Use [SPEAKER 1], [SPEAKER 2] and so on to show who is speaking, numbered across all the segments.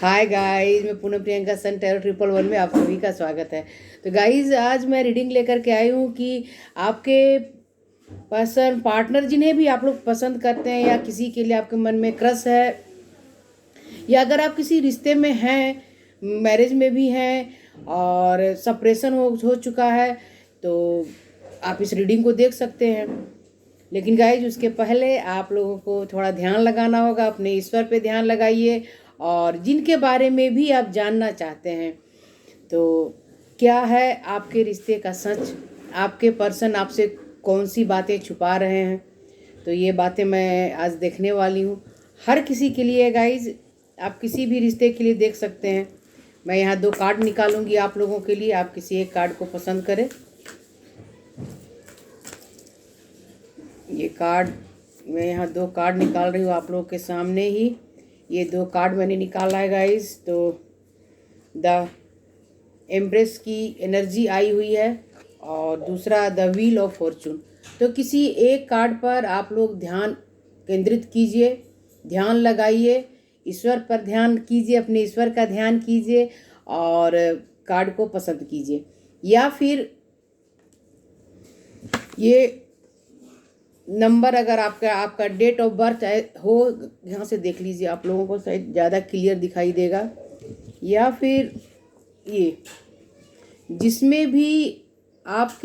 [SPEAKER 1] Hi guys, मैं पूनम प्रियंका सन tarot 111 में आप सभी का स्वागत है। तो गाइस, आज मैं रीडिंग लेकर के आई हूँ कि आपके पर्सन पार्टनर जिन्हें भी आप लोग पसंद करते हैं या किसी के लिए आपके मन में क्रश है, या अगर आप किसी रिश्ते में हैं, मैरिज में भी हैं और सेपरेशन हो चुका है, तो आप इस रीडिंग को देख सकते हैं। लेकिन गाइज, उसके पहले आप लोगों को थोड़ा ध्यान लगाना होगा। अपने ईश्वर पे ध्यान लगाइए, और जिनके बारे में भी आप जानना चाहते हैं तो क्या है आपके रिश्ते का सच, आपके पर्सन आपसे कौन सी बातें छुपा रहे हैं, तो ये बातें मैं आज देखने वाली हूँ। हर किसी के लिए गाइज, आप किसी भी रिश्ते के लिए देख सकते हैं। मैं यहाँ 2 कार्ड निकालूंगी आप लोगों के लिए, आप किसी एक कार्ड को पसंद करें। ये कार्ड मैं यहाँ 2 कार्ड निकाल रही हूँ आप लोगों के सामने ही। ये 2 कार्ड मैंने निकाला है गाइस। तो द एम्प्रेस की एनर्जी आई हुई है और दूसरा द व्हील ऑफ फॉर्चून। तो किसी एक कार्ड पर आप लोग ध्यान केंद्रित कीजिए, ध्यान लगाइए, ईश्वर पर ध्यान कीजिए, अपने ईश्वर का ध्यान कीजिए और कार्ड को पसंद कीजिए। या फिर ये नंबर, अगर आपका डेट ऑफ बर्थ हो, यहाँ से देख लीजिए, आप लोगों को शायद ज़्यादा क्लियर दिखाई देगा। या फिर ये जिसमें भी आप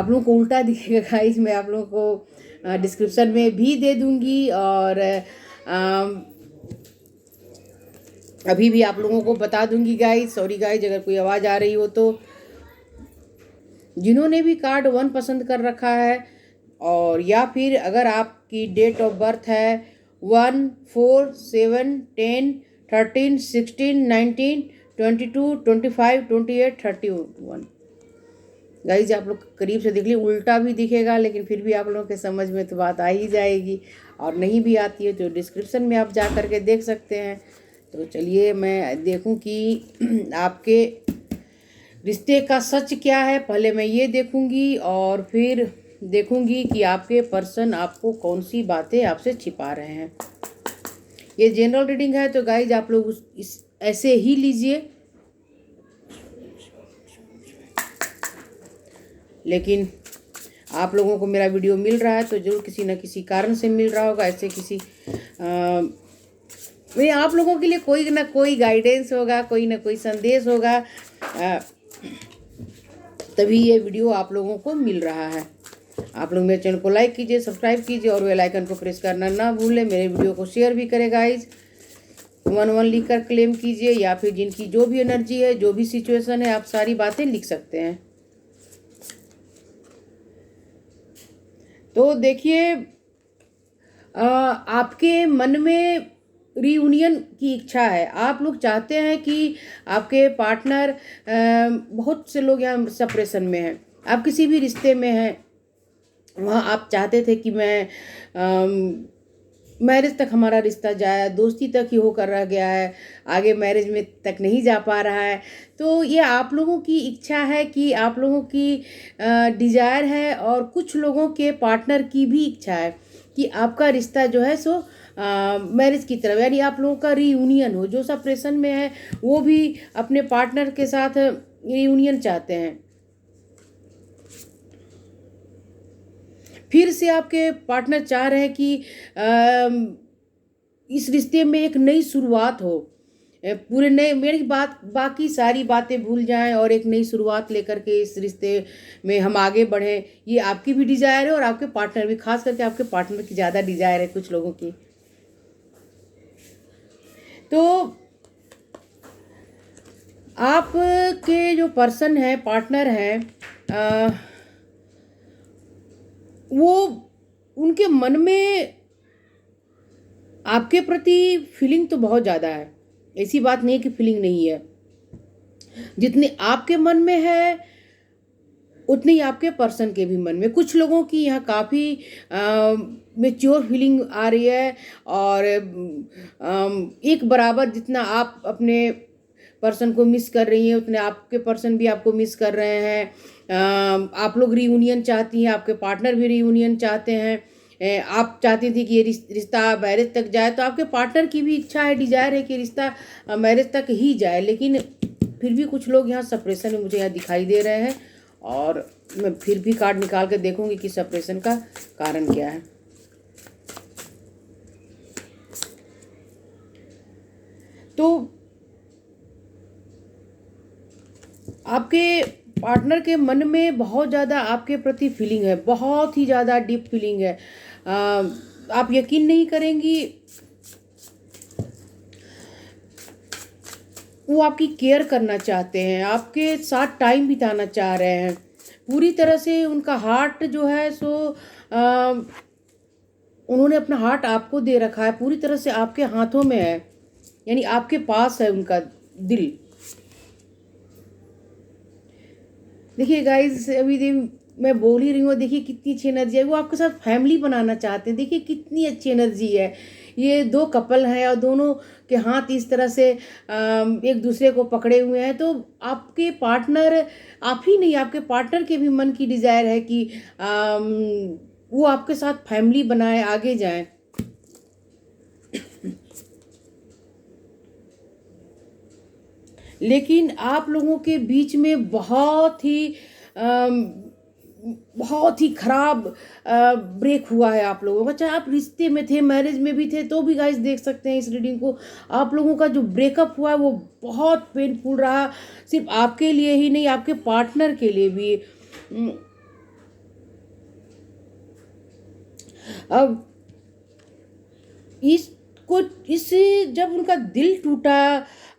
[SPEAKER 1] लोगों को उल्टा दिखेगा गाइस, मैं आप लोगों को डिस्क्रिप्शन में भी दे दूंगी, और अभी भी आप लोगों को बता दूंगी गाइस। सॉरी गाइस अगर कोई आवाज़ आ रही हो तो। जिन्होंने भी कार्ड 1 पसंद कर रखा है, और या फिर अगर आपकी डेट ऑफ बर्थ है 1, 4, 7, 10, 13, 16, 19, 22, 25, 28, 31 गाइज, आप लोग करीब से देख लीजिए। उल्टा भी दिखेगा, लेकिन फिर भी आप लोगों के समझ में तो बात आ ही जाएगी, और नहीं भी आती है तो डिस्क्रिप्शन में आप जा करके देख सकते हैं। तो चलिए मैं देखूं कि आपके रिश्ते का सच क्या है। पहले मैं ये देखूंगी और फिर देखूंगी कि आपके पर्सन आपको कौन सी बातें आपसे छिपा रहे हैं। ये जनरल रीडिंग है, तो गाइज आप लोग इस ऐसे ही लीजिए। लेकिन आप लोगों को मेरा वीडियो मिल रहा है तो जरूर किसी न किसी कारण से मिल रहा होगा। ऐसे किसी मैं आप लोगों के लिए कोई ना कोई गाइडेंस होगा, कोई ना कोई संदेश होगा, तभी ये वीडियो आप लोगों को मिल रहा है। आप लोग मेरे चैनल को लाइक कीजिए, सब्सक्राइब कीजिए और बेल आइकन को प्रेस करना ना भूलें। मेरे वीडियो को शेयर भी करें गाइज। 1 लिख कर क्लेम कीजिए, या फिर जिनकी जो भी एनर्जी है, जो भी सिचुएशन है, आप सारी बातें लिख सकते हैं। तो देखिए, आपके मन में रीयूनियन की इच्छा है। आप लोग चाहते हैं कि आपके पार्टनर, बहुत से लोग यहाँ सेपरेशन में हैं, आप किसी भी रिश्ते में हैं, वहाँ आप चाहते थे कि मैरिज तक हमारा रिश्ता जाए, दोस्ती तक ही होकर रह गया है, आगे मैरिज में तक नहीं जा पा रहा है। तो ये आप लोगों की इच्छा है, कि आप लोगों की डिज़ायर है, और कुछ लोगों के पार्टनर की भी इच्छा है कि आपका रिश्ता जो है सो मैरिज की तरफ, यानी आप लोगों का रीयूनियन हो। जो सेपरेशन में है वो भी अपने पार्टनर के साथ रीयूनियन चाहते हैं। फिर से आपके पार्टनर चाह रहे हैं कि इस रिश्ते में एक नई शुरुआत हो, पूरे नए, मेरी बाकी सारी बातें भूल जाएं और एक नई शुरुआत लेकर के इस रिश्ते में हम आगे बढ़ें। ये आपकी भी डिज़ायर है, और आपके पार्टनर भी, खास करके आपके पार्टनर की ज़्यादा डिज़ायर है कुछ लोगों की। तो आपके जो पर्सन है, पार्टनर हैं, वो उनके मन में आपके प्रति फीलिंग तो बहुत ज़्यादा है। ऐसी बात नहीं है कि फीलिंग नहीं है। जितनी आपके मन में है उतनी आपके पर्सन के भी मन में। कुछ लोगों की यहाँ काफ़ी मेच्योर फीलिंग आ रही है, और एक बराबर जितना आप अपने पर्सन को मिस कर रही हैं, उतने आपके पर्सन भी आपको मिस कर रहे हैं। आप लोग रीयूनियन चाहती हैं, आपके पार्टनर भी रीयूनियन चाहते हैं। आप चाहती थी कि ये रिश्ता मैरिज तक जाए, तो आपके पार्टनर की भी इच्छा है, डिजायर है कि रिश्ता मैरिज तक ही जाए, लेकिन फिर भी कुछ लोग यहाँ सेपरेशन में मुझे यहाँ दिखाई दे रहे हैं। और मैं फिर भी कार्ड निकाल कर देखूंगी कि सेपरेशन का कारण क्या है। तो आपके पार्टनर के मन में बहुत ज़्यादा आपके प्रति फीलिंग है, बहुत ही ज़्यादा डीप फीलिंग है। आप यकीन नहीं करेंगी, वो आपकी केयर करना चाहते हैं, आपके साथ टाइम बिताना चाह रहे हैं। पूरी तरह से उनका हार्ट जो है सो उन्होंने अपना हार्ट आपको दे रखा है, पूरी तरह से आपके हाथों में है, यानी आपके पास है उनका दिल। देखिए गाइज, अभी मैं बोल ही रही हूँ, देखिए कितनी अच्छी एनर्जी है। वो आपके साथ फैमिली बनाना चाहते हैं, देखिए कितनी अच्छी एनर्जी है। ये दो कपल हैं और दोनों के हाथ इस तरह से एक दूसरे को पकड़े हुए हैं। तो आपके पार्टनर, आप ही नहीं, आपके पार्टनर के भी मन की डिजायर है कि वो आपके साथ फैमिली बनाए, आगे जाएं। लेकिन आप लोगों के बीच में बहुत ही खराब ब्रेक हुआ है आप लोगों का। चाहे आप रिश्ते में थे, मैरिज में भी थे, तो भी गाइस देख सकते हैं इस रीडिंग को। आप लोगों का जो ब्रेकअप हुआ है वो बहुत पेनफुल रहा, सिर्फ आपके लिए ही नहीं, आपके पार्टनर के लिए भी। अब इससे जब उनका दिल टूटा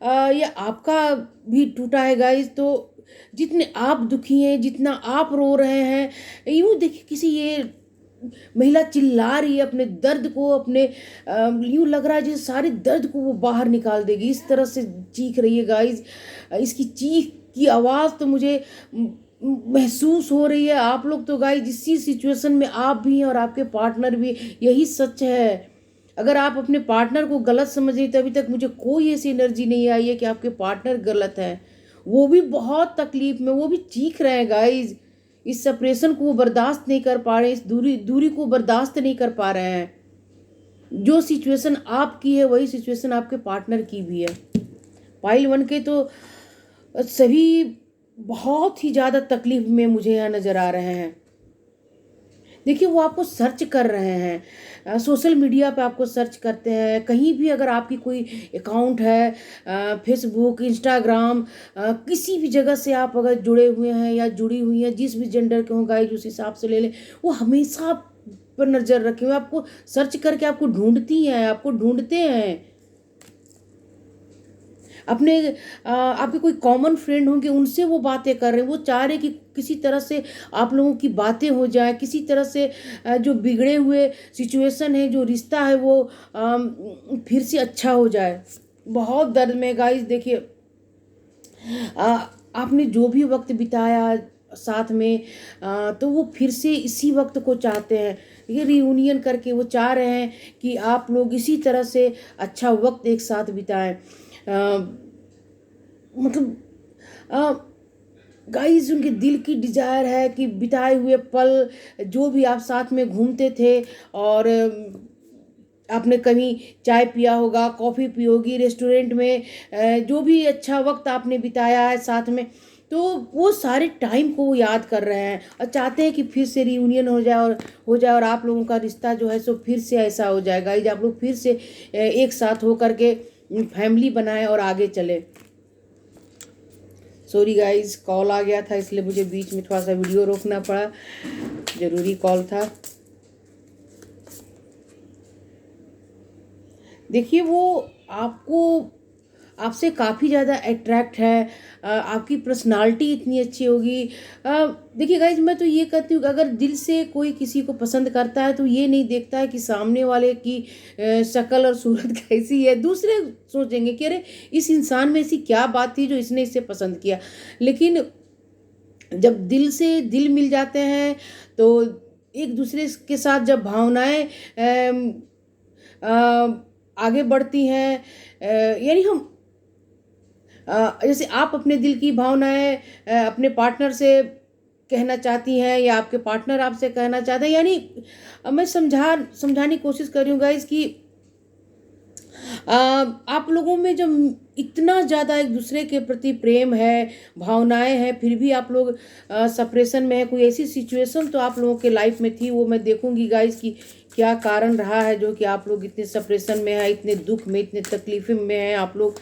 [SPEAKER 1] या आपका भी टूटा है गाइस, तो जितने आप दुखी हैं, जितना आप रो रहे हैं, यूँ देखिए किसी ये महिला चिल्ला रही है अपने दर्द को, अपने यूँ लग रहा है जैसे सारे दर्द को वो बाहर निकाल देगी, इस तरह से चीख रही है गाइस। इसकी चीख की आवाज़ तो मुझे महसूस हो रही है। आप लोग तो गाइस इसी सिचुएशन में आप भी हैं और आपके पार्टनर भी, यही सच है। अगर आप अपने पार्टनर को गलत समझ रही, तभी तक मुझे कोई ऐसी एनर्जी नहीं आई है कि आपके पार्टनर गलत है। वो भी बहुत तकलीफ में, वो भी चीख रहे हैं गाइज। इस सेपरेशन को वो बर्दाश्त नहीं कर पा रहे, इस दूरी को बर्दाश्त नहीं कर पा रहे हैं। जो सिचुएशन आपकी है वही सिचुएशन आपके पार्टनर की भी है। पाइल 1 के तो सभी बहुत ही ज़्यादा तकलीफ में मुझे यहाँ नज़र आ रहे हैं। देखिए वो आपको सर्च कर रहे हैं, सोशल मीडिया पे आपको सर्च करते हैं। कहीं भी अगर आपकी कोई अकाउंट है, फेसबुक, इंस्टाग्राम, किसी भी जगह से आप अगर जुड़े हुए हैं या जुड़ी हुई हैं, जिस भी जेंडर के हों गाइस, उस हिसाब से ले लें। वो हमेशा आप पर नज़र रखे हुए, आपको सर्च करके आपको ढूंढती हैं, आपको ढूंढते हैं। अपने आपके कोई कॉमन फ्रेंड होंगे, उनसे वो बातें कर रहे हैं। वो चाह रहे कि किसी तरह से आप लोगों की बातें हो जाए, किसी तरह से जो बिगड़े हुए सिचुएशन है, जो रिश्ता है, वो फिर से अच्छा हो जाए। बहुत दर्द में गाइस। देखिए आपने जो भी वक्त बिताया साथ में, तो वो फिर से इसी वक्त को चाहते हैं। ये रियूनियन करके वो चाह रहे हैं कि आप लोग इसी तरह से अच्छा वक्त एक साथ बिताएं। मतलब गाइस उनके दिल की डिजायर है कि बिताए हुए पल, जो भी आप साथ में घूमते थे, और आपने कहीं चाय पिया होगा, कॉफ़ी पी होगी रेस्टोरेंट में, जो भी अच्छा वक्त आपने बिताया है साथ में, तो वो सारे टाइम को वो याद कर रहे हैं और चाहते हैं कि फिर से रियूनियन हो जाए और आप लोगों का रिश्ता जो है सो फिर से ऐसा हो जाए गाइस, आप लोग फिर से एक साथ हो करके फैमिली बनाएं और आगे चले। सॉरी गाइस, कॉल आ गया था इसलिए मुझे बीच में थोड़ा सा वीडियो रोकना पड़ा, ज़रूरी कॉल था। देखिए वो आपसे काफ़ी ज़्यादा अट्रैक्ट है, आपकी पर्सनालिटी इतनी अच्छी होगी। देखिए गाइज, मैं तो ये कहती हूँ कि अगर दिल से कोई किसी को पसंद करता है तो ये नहीं देखता है कि सामने वाले की शक्ल और सूरत कैसी है। दूसरे सोचेंगे कि अरे इस इंसान में ऐसी क्या बात थी जो इसने इसे पसंद किया। लेकिन जब दिल से दिल मिल जाते हैं तो एक दूसरे के साथ जब भावनाएं आगे बढ़ती हैं, यानी हम जैसे आप अपने दिल की भावनाएं अपने पार्टनर से कहना चाहती हैं या आपके पार्टनर आपसे कहना चाहते हैं। यानी मैं समझाने की कोशिश कर रही हूँ गाइज कि आप लोगों में जब इतना ज़्यादा एक दूसरे के प्रति प्रेम है, भावनाएं हैं, फिर भी आप लोग सेपरेशन में है। कोई ऐसी सिचुएशन तो आप लोगों के लाइफ में थी, वो मैं देखूंगी गाइज कि क्या कारण रहा है जो कि आप लोग इतने सेपरेशन में है, इतने दुख में, इतने तकलीफ में हैं आप लोग।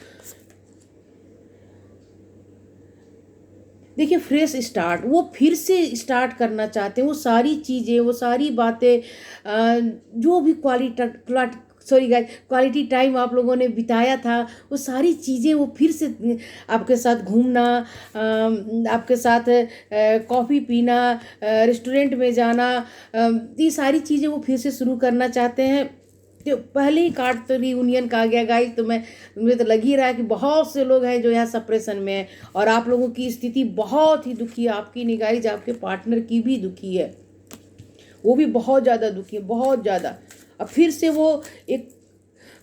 [SPEAKER 1] देखिए, फ्रेश स्टार्ट, वो फिर से स्टार्ट करना चाहते हैं। वो सारी चीज़ें, वो सारी बातें, जो भी क्वालिटी टाइम आप लोगों ने बिताया था, वो सारी चीज़ें वो फिर से आपके साथ घूमना, आपके साथ कॉफ़ी पीना, रेस्टोरेंट में जाना, ये सारी चीज़ें वो फिर से शुरू करना चाहते हैं। तो पहले ही कार्ड तो रियूनियन का आ गया गाइस। तो मुझे तो लग ही रहा है कि बहुत से लोग हैं जो यहाँ सेपरेशन में हैं और आप लोगों की स्थिति बहुत ही दुखी है। आपकी नहीं गाइस, आपके पार्टनर की भी दुखी है, वो भी बहुत ज़्यादा दुखी है, बहुत ज़्यादा। अब फिर से वो एक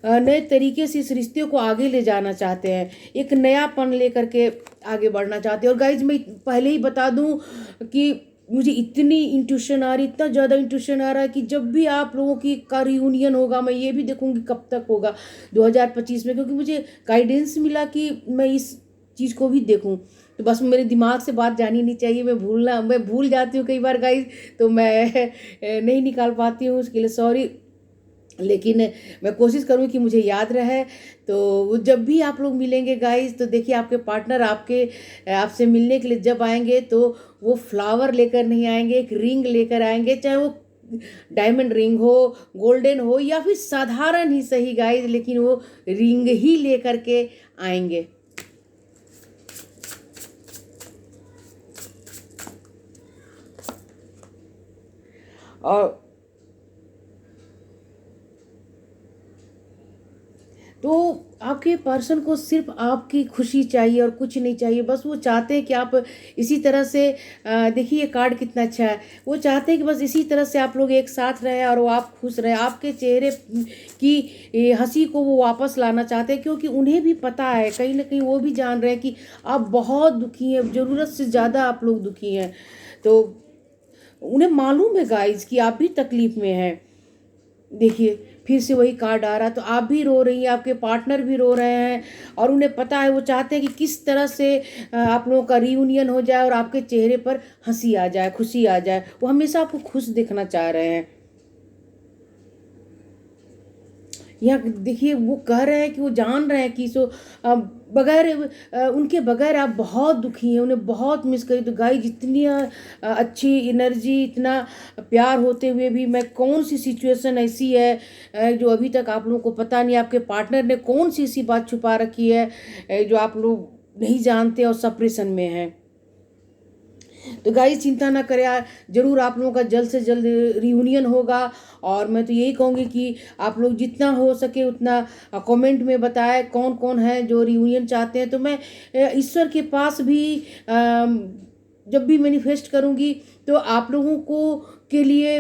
[SPEAKER 1] नए तरीके से इस रिश्ते को आगे ले जाना चाहते हैं, एक नयापन लेकर के आगे बढ़ना चाहते हैं। और गाइज मैं पहले ही बता दूं कि मुझे इतनी इंट्यूशन आ रही, इतना ज़्यादा इंट्यूशन आ रहा है कि जब भी आप लोगों की का रियूनियन होगा, मैं ये भी देखूंगी कब तक होगा, 2025 में, क्योंकि मुझे गाइडेंस मिला कि मैं इस चीज़ को भी देखूं। तो बस मेरे दिमाग से बात जानी नहीं चाहिए, मैं भूल जाती हूँ कई बार गाइज, तो मैं नहीं निकाल पाती हूँ, उसके लिए सॉरी। लेकिन मैं कोशिश करूँ कि मुझे याद रहे। तो जब भी आप लोग मिलेंगे गाइस, तो देखिए आपके पार्टनर आपसे मिलने के लिए जब आएंगे तो वो फ्लावर लेकर नहीं आएंगे, एक रिंग लेकर आएंगे, चाहे वो डायमंड रिंग हो, गोल्डन हो, या फिर साधारण ही सही गाइस, लेकिन वो रिंग ही लेकर के आएंगे। और तो आपके पर्सन को सिर्फ आपकी खुशी चाहिए और कुछ नहीं चाहिए। बस वो चाहते हैं कि आप इसी तरह से, देखिए ये कार्ड कितना अच्छा है, वो चाहते हैं कि बस इसी तरह से आप लोग एक साथ रहें और वो आप खुश रहें। आपके चेहरे की हंसी को वो वापस लाना चाहते हैं, क्योंकि उन्हें भी पता है, कहीं ना कहीं वो भी जान रहे हैं कि आप बहुत दुखी हैं, ज़रूरत से ज़्यादा आप लोग दुखी हैं। तो उन्हें मालूम है गाइज कि आप भी तकलीफ में हैं। देखिए फिर से वही कार्ड आ रहा, तो आप भी रो रही हैं, आपके पार्टनर भी रो रहे हैं, और उन्हें पता है, वो चाहते हैं कि किस तरह से आप लोगों का रियूनियन हो जाए और आपके चेहरे पर हंसी आ जाए, खुशी आ जाए। वो हमेशा आपको खुश दिखना चाह रहे हैं। यहाँ देखिए वो कह रहे हैं कि वो जान रहे हैं कि बगैर उनके बगैर आप बहुत दुखी हैं, उन्हें बहुत मिस करी। तो गाइस, जितनी अच्छी एनर्जी, इतना प्यार होते हुए भी मैं कौन सी सिचुएशन ऐसी है जो अभी तक आप लोगों को पता नहीं, आपके पार्टनर ने कौन सी ऐसी बात छुपा रखी है जो आप लोग नहीं जानते और सेपरेशन में है। तो गाइस चिंता ना करें, जरूर आप लोगों का जल्द से जल्द रियूनियन होगा। और मैं तो यही कहूँगी कि आप लोग जितना हो सके उतना कमेंट में बताएं कौन कौन है जो रियूनियन चाहते हैं। तो मैं ईश्वर के पास भी जब भी मैनिफेस्ट करूँगी, तो आप लोगों को के लिए,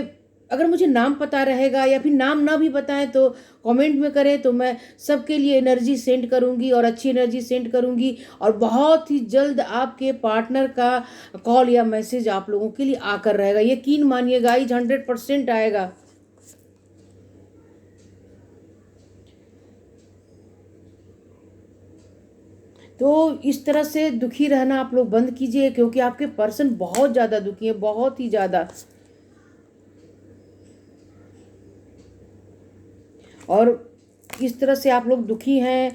[SPEAKER 1] अगर मुझे नाम पता रहेगा या फिर नाम ना भी बताएं तो कमेंट में करें, तो मैं सबके लिए एनर्जी सेंड करूंगी और अच्छी एनर्जी सेंड करूंगी। और बहुत ही जल्द आपके पार्टनर का कॉल या मैसेज आप लोगों के लिए आकर रहेगा, यकीन मानिए गाइज, 100% आएगा। तो इस तरह से दुखी रहना आप लोग बंद कीजिए, क्योंकि आपके पर्सन बहुत ज़्यादा दुखी है, बहुत ही ज़्यादा। और इस तरह से आप लोग दुखी हैं,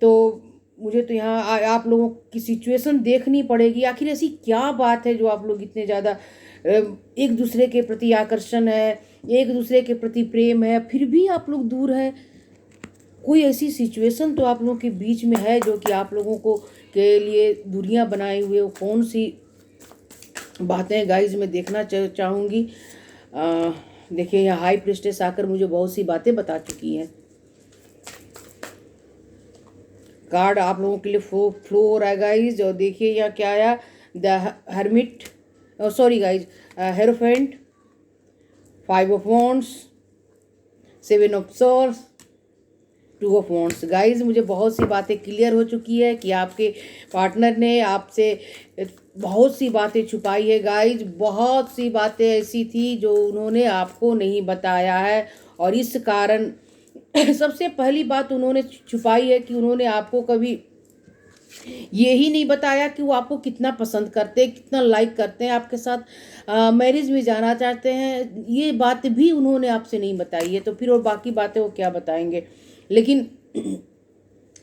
[SPEAKER 1] तो मुझे तो यहाँ आप लोगों की सिचुएशन देखनी पड़ेगी। आखिर ऐसी क्या बात है जो आप लोग इतने ज़्यादा एक दूसरे के प्रति आकर्षण है, एक दूसरे के प्रति प्रेम है, फिर भी आप लोग दूर हैं। कोई ऐसी सिचुएशन तो आप लोगों के बीच में है जो कि आप लोगों को के लिए दूरियां बनाए हुए, वो कौन सी बातें गाइज मैं देखना चाहूँगी। देखिए यहाँ हाई प्रिस्टेस आकर मुझे बहुत सी बातें बता चुकी हैं। कार्ड आप लोगों के लिए फ्लो हो रहा है गाइज। और देखिए यहाँ क्या आया, the hermit, sorry guys, hierophant, 5 of wands, 7 of source, two of wands. Guys मुझे बहुत सी बातें क्लियर हो चुकी है कि आपके पार्टनर ने आपसे बहुत सी बातें छुपाई है। गाइज बहुत सी बातें ऐसी थी जो उन्होंने आपको नहीं बताया है, और इस कारण सबसे पहली बात उन्होंने छुपाई है कि उन्होंने आपको कभी ये ही नहीं बताया कि वो आपको कितना पसंद करते हैं, कितना लाइक करते हैं, आपके साथ मैरिज में जाना चाहते हैं। ये बात भी उन्होंने आपसे नहीं बताई है, तो फिर और बाकी बातें वो क्या बताएंगे। लेकिन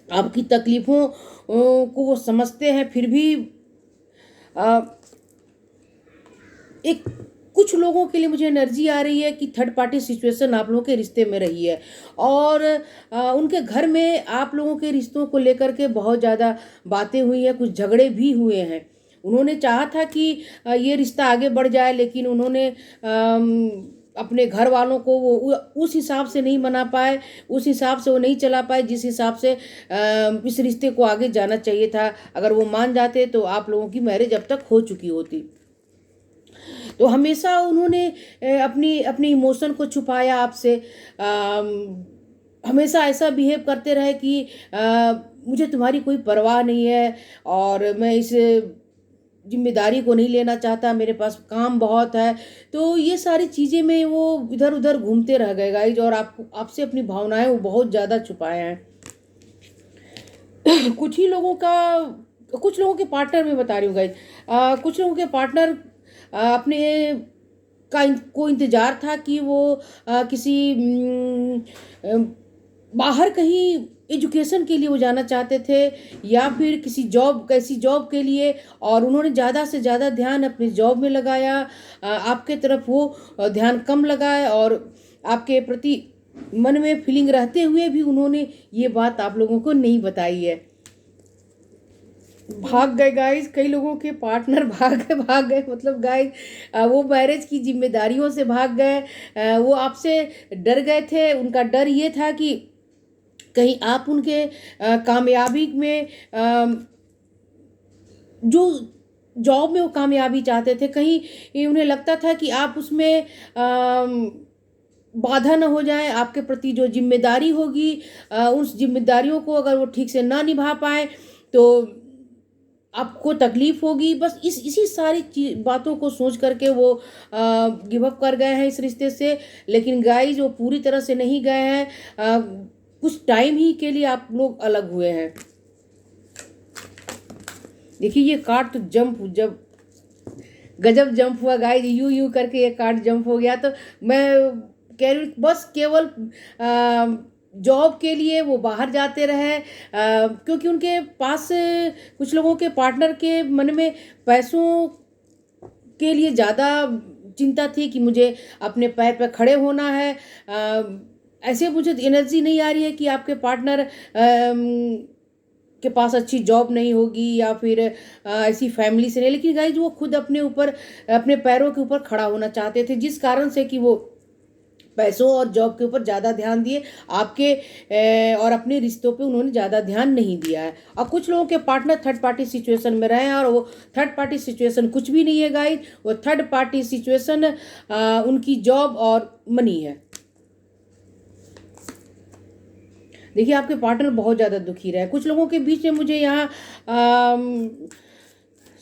[SPEAKER 1] आपकी तकलीफ़ों को वो समझते हैं, फिर भी एक कुछ लोगों के लिए मुझे एनर्जी आ रही है कि थर्ड पार्टी सिचुएशन आप लोगों के रिश्ते में रही है, और उनके घर में आप लोगों के रिश्तों को लेकर के बहुत ज़्यादा बातें हुई हैं, कुछ झगड़े भी हुए हैं। उन्होंने चाहा था कि ये रिश्ता आगे बढ़ जाए, लेकिन उन्होंने अपने घर वालों को वो उस हिसाब से नहीं मना पाए, उस हिसाब से वो नहीं चला पाए जिस हिसाब से इस रिश्ते को आगे जाना चाहिए था। अगर वो मान जाते तो आप लोगों की मैरिज अब तक हो चुकी होती। तो हमेशा उन्होंने अपनी अपनी इमोशन को छुपाया आपसे, हमेशा ऐसा बिहेव करते रहे कि मुझे तुम्हारी कोई परवाह नहीं है, और मैं इस जिम्मेदारी को नहीं लेना चाहता, मेरे पास काम बहुत है। तो ये सारी चीज़ें में वो इधर उधर घूमते रह गए गाइज, और आपसे अपनी भावनाएं वो बहुत ज़्यादा छुपाए हैं। कुछ लोगों के पार्टनर मैं बता रही हूँ गाइज, कुछ लोगों के पार्टनर अपने को इंतज़ार था कि वो किसी बाहर कहीं एजुकेशन के लिए वो जाना चाहते थे, या फिर कैसी जॉब के लिए, और उन्होंने ज़्यादा से ज़्यादा ध्यान अपनी जॉब में लगाया। आपके तरफ वो ध्यान कम लगाए, और आपके प्रति मन में फीलिंग रहते हुए भी उन्होंने ये बात आप लोगों को नहीं बताई है। भाग गए गाइज, कई लोगों के पार्टनर भाग गए मतलब गाइज वो मैरिज की जिम्मेदारियों से भाग गए। वो आपसे डर गए थे। उनका डर ये था कि कहीं आप उनके कामयाबी में जो जॉब में वो कामयाबी चाहते थे, कहीं उन्हें लगता था कि आप उसमें बाधा न हो जाए। आपके प्रति जो जिम्मेदारी होगी, उस जिम्मेदारियों को अगर वो ठीक से ना निभा पाए तो आपको तकलीफ होगी। बस इसी सारी बातों को सोच करके वो गिव अप कर गए हैं इस रिश्ते से। लेकिन गाइज वो पूरी तरह से नहीं गए हैं, कुछ टाइम ही के लिए आप लोग अलग हुए हैं। देखिए ये कार्ड तो जब गजब जंप हुआ गाइज, यू करके ये कार्ड जंप हो गया। तो मैं कह रही हूँ बस केवल जॉब के लिए वो बाहर जाते रहे, क्योंकि उनके पास कुछ लोगों के पार्टनर के मन में पैसों के लिए ज़्यादा चिंता थी कि मुझे अपने पैर पर खड़े होना है। ऐसे मुझे एनर्जी नहीं आ रही है कि आपके पार्टनर के पास अच्छी जॉब नहीं होगी, या फिर ऐसी फैमिली से नहीं। लेकिन गाइज वो खुद अपने पैरों के ऊपर खड़ा होना चाहते थे, जिस कारण से कि वो पैसों और जॉब के ऊपर ज़्यादा ध्यान दिए, आपके और अपने रिश्तों पे उन्होंने ज़्यादा ध्यान नहीं दिया है। और कुछ लोगों के पार्टनर थर्ड पार्टी सिचुएशन में रहे हैं, और वो थर्ड पार्टी सिचुएशन कुछ भी नहीं है गाइज। वो थर्ड पार्टी सिचुएशन उनकी जॉब और मनी है। देखिए आपके पार्टनर बहुत ज़्यादा दुखी रहे। कुछ लोगों के बीच में मुझे यहाँ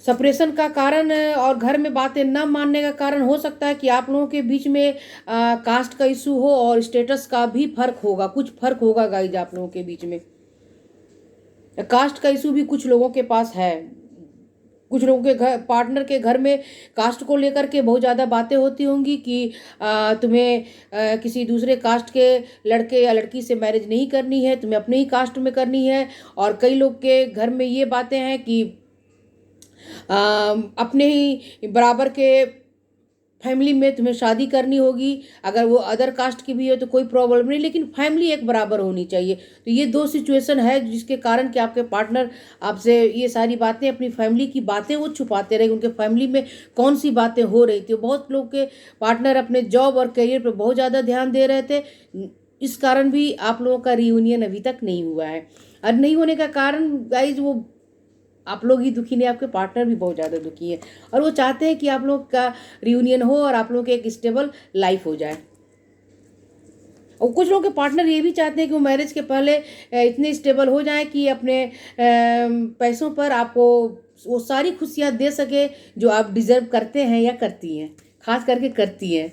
[SPEAKER 1] सेपरेशन का कारण और घर में बातें न मानने का कारण हो सकता है कि आप लोगों के बीच में कास्ट का इशू हो, और स्टेटस का भी फर्क होगा, कुछ फर्क होगा गाइज आप लोगों के बीच में। कास्ट का इशू भी कुछ लोगों के पास है। कुछ लोगों के पार्टनर के घर में कास्ट को लेकर के बहुत ज़्यादा बातें होती होंगी कि तुम्हें किसी दूसरे कास्ट के लड़के या लड़की से मैरिज नहीं करनी है, तुम्हें अपने ही कास्ट में करनी है। और कई लोग के घर में ये बातें हैं कि अपने ही बराबर के फैमिली में तुम्हें शादी करनी होगी। अगर वो अदर कास्ट की भी है तो कोई प्रॉब्लम नहीं, लेकिन फैमिली एक बराबर होनी चाहिए। तो ये दो सिचुएशन है जिसके कारण कि आपके पार्टनर आपसे ये सारी बातें, अपनी फैमिली की बातें वो छुपाते रहे। उनके फैमिली में कौन सी बातें हो रही थी। बहुत लोग के पार्टनर अपने जॉब और करियर पर बहुत ज़्यादा ध्यान दे रहे थे, इस कारण भी आप लोगों का रियूनियन अभी तक नहीं हुआ है। और नहीं होने का कारण गाइज वो आप लोग ही दुखी नहीं, आपके पार्टनर भी बहुत ज़्यादा दुखी है, और वो चाहते हैं कि आप लोग का रियूनियन हो और आप लोग की एक स्टेबल लाइफ हो जाए। और कुछ लोगों के पार्टनर ये भी चाहते हैं कि वो मैरिज के पहले इतने स्टेबल हो जाएं कि अपने पैसों पर आपको वो सारी खुशियाँ दे सके जो आप डिजर्व करते हैं या करती हैं, खास करके करती हैं।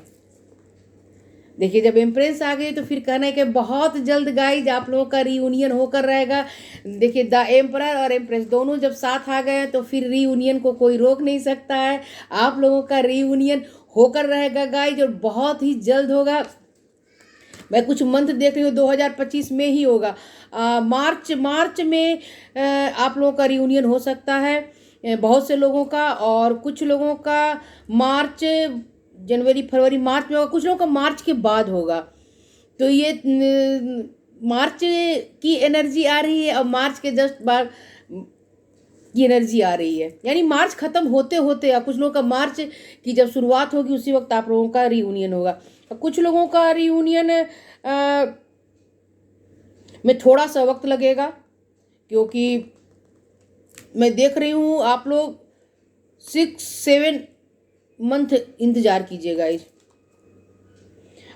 [SPEAKER 1] देखिए जब एम्प्रेस आ गई तो फिर कहना है कि बहुत जल्द गाइज आप लोगों का रीयूनियन होकर रहेगा। देखिए द एम्परर और एम्प्रेस दोनों जब साथ आ गए तो फिर रीयूनियन को कोई रोक नहीं सकता है। आप लोगों का रीयूनियन होकर रहेगा गाइज, और बहुत ही जल्द होगा। मैं कुछ मंथ देख रही हूँ 2025 में ही होगा। मार्च में आप लोगों का रियूनियन हो सकता है बहुत से लोगों का, और कुछ लोगों का मार्च, जनवरी फरवरी मार्च में होगा, कुछ लोगों का मार्च के बाद होगा। तो ये मार्च की एनर्जी आ रही है और मार्च के जस्ट बाद की एनर्जी आ रही है, यानी मार्च खत्म होते होते या कुछ लोगों का मार्च की जब शुरुआत होगी उसी वक्त आप लोगों का रियूनियन होगा। कुछ लोगों का रियूनियन में थोड़ा सा वक्त लगेगा, क्योंकि मैं देख रही हूँ आप लोग 6-7 मंथ इंतजार कीजिएगा इस।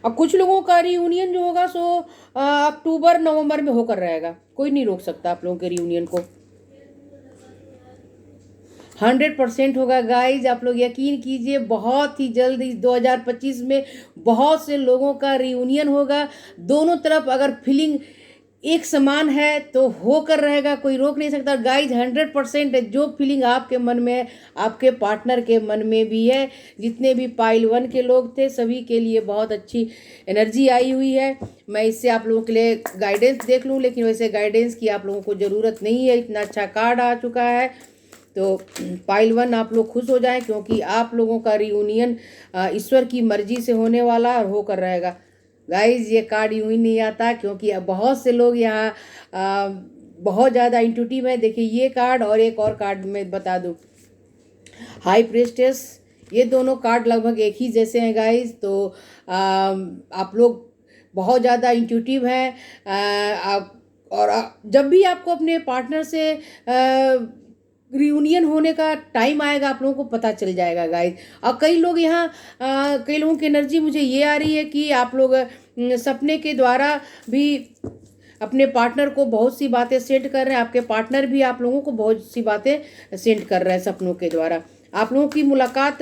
[SPEAKER 1] अब कुछ लोगों का रियूनियन जो होगा सो अक्टूबर नवंबर में होकर रहेगा, कोई नहीं रोक सकता आप लोगों के रियूनियन को। 100% होगा गाइज, आप लोग यकीन कीजिए। बहुत ही जल्द इस 2025 में बहुत से लोगों का रियूनियन होगा। दोनों तरफ अगर फीलिंग एक समान है तो होकर रहेगा, कोई रोक नहीं सकता गाइज। 100% है, जो फीलिंग आपके मन में है आपके पार्टनर के मन में भी है। जितने भी पाइल 1 के लोग थे सभी के लिए बहुत अच्छी एनर्जी आई हुई है। मैं इससे आप लोगों के लिए गाइडेंस देख लूँ, लेकिन वैसे गाइडेंस की आप लोगों को ज़रूरत नहीं है, इतना अच्छा कार्ड आ चुका है। तो पाइल 1 आप लोग खुश हो जाएं, क्योंकि आप लोगों का रियूनियन ईश्वर की मर्जी से होने वाला और होकर रहेगा। गाइज ये कार्ड यूं ही नहीं आता, क्योंकि अब बहुत से लोग यहाँ बहुत ज़्यादा इंट्यूटिव है। देखिए ये कार्ड और एक और कार्ड मैं बता दूँ, हाई प्रेस्टेस, ये दोनों कार्ड लगभग एक ही जैसे हैं गाइज। तो आप लोग बहुत ज़्यादा इंट्यूटिव हैं। और जब भी आपको अपने पार्टनर से रियूनियन होने का टाइम आएगा आप लोगों को पता चल जाएगा गाइज। और कई लोग यहाँ कई लोगों की एनर्जी मुझे ये आ रही है कि आप लोग सपने के द्वारा भी अपने पार्टनर को बहुत सी बातें सेंड कर रहे हैं। आपके पार्टनर भी आप लोगों को बहुत सी बातें सेंड कर रहे हैं सपनों के द्वारा। आप लोगों की मुलाकात